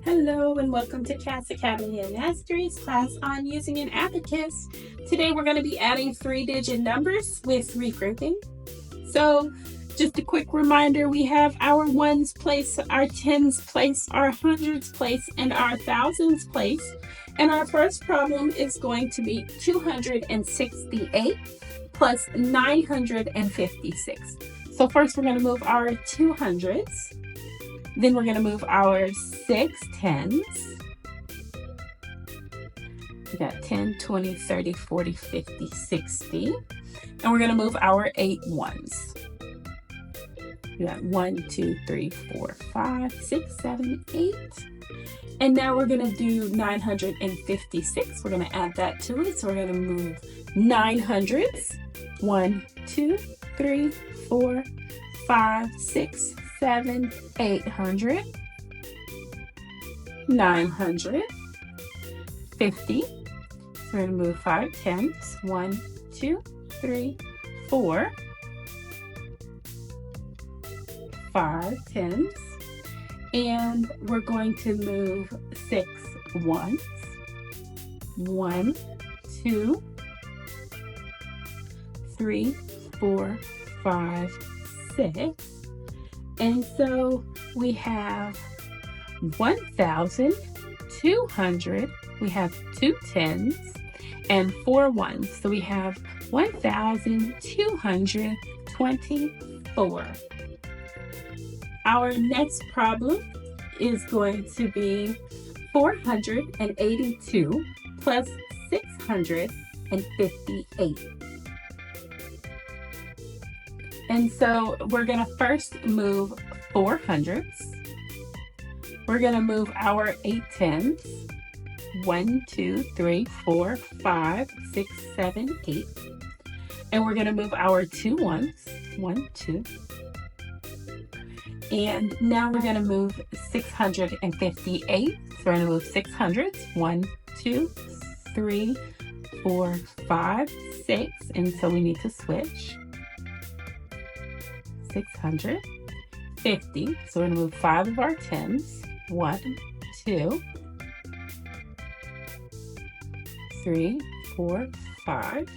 Hello and welcome to CAS Academy and Mastery's class on using an abacus. Today we're going to be adding 3-digit numbers with regrouping. So just a quick reminder, we have our ones place, our tens place, our hundreds place, and our thousands place. And our first problem is going to be 268 plus 956. So first we're going to move our 200s. Then we're going to move our 6 tens. We got 10, 20, 30, 40, 50, 60. And we're going to move our 8 ones. We got 1, 2, 3, 4, 5, 6, 7, 8. And now we're going to do 956. We're going to add that to it. So we're going to move 900s. 1, 2, 3, 4, 5, 6, 7, 800, 950. So we're going to move 5 tens. 1, 2, 3, 4, 5 tens. And we're going to move 6 ones. 1, 2, 3, 4, 5, 6. And so we have 1,200, we have 2 tens and 4 ones. So we have 1,224. Our next problem is going to be 482 plus 658. And so we're going to first move 400s. We're going to move our 8 tens. 1, 2, 3, 4, 5, 6, 7, 8. And we're going to move our 2 ones. 1, 2. And now we're going to move 658. So we're going to move 600s. 1, 2, 3, 4, 5, 6. And so we need to switch. 650. So we're going to move 5 of our tens. 1, 2, 3, 4, 5,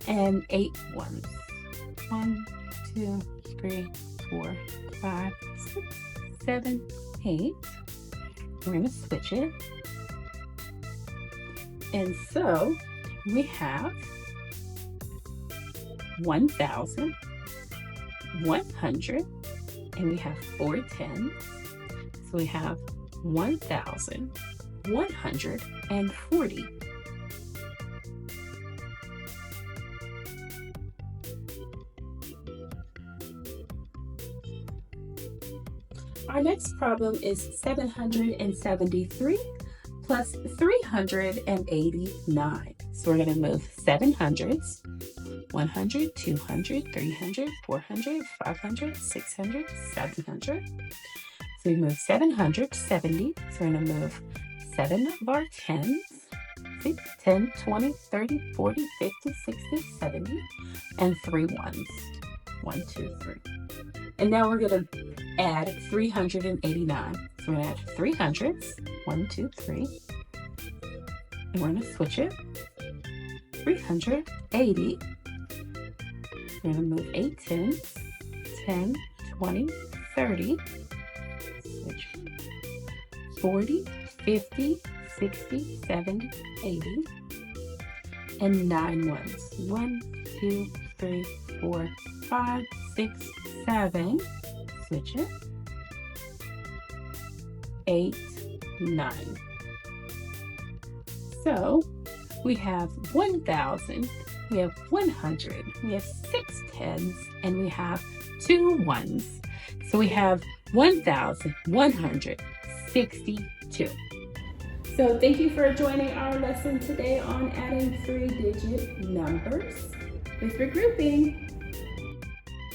and 8 ones. 1, 2, 3, 4, 5, 6, 7, 8. We're going to switch it. And so we have 1,100, and we have 4 tens. So we have 1,140. Our next problem is 773 plus 389. So we're going to move 700s. 100, 200, 300, 400, 500, 600, 700. So we move 770. So we're going to move 7 of our tens. 6, 10, 20, 30, 40, 50, 60, 70, and 3 ones. 1, 2, 3. And now we're going to add 389. So we're going to add 300s. 1, 2, 3. And we're going to switch it. 380. We're going to move 8 tens, 10, 20, 30, switch, 40, 50, 60, 70, 80, and 9 ones. 1, 2, 3, 4, 5, 6, 7, switch it, 8, 9. So we have 1,000. We have 100, we have 6 tens, and we have 2 ones. So we have 1,162. So thank you for joining our lesson today on adding 3-digit numbers with regrouping.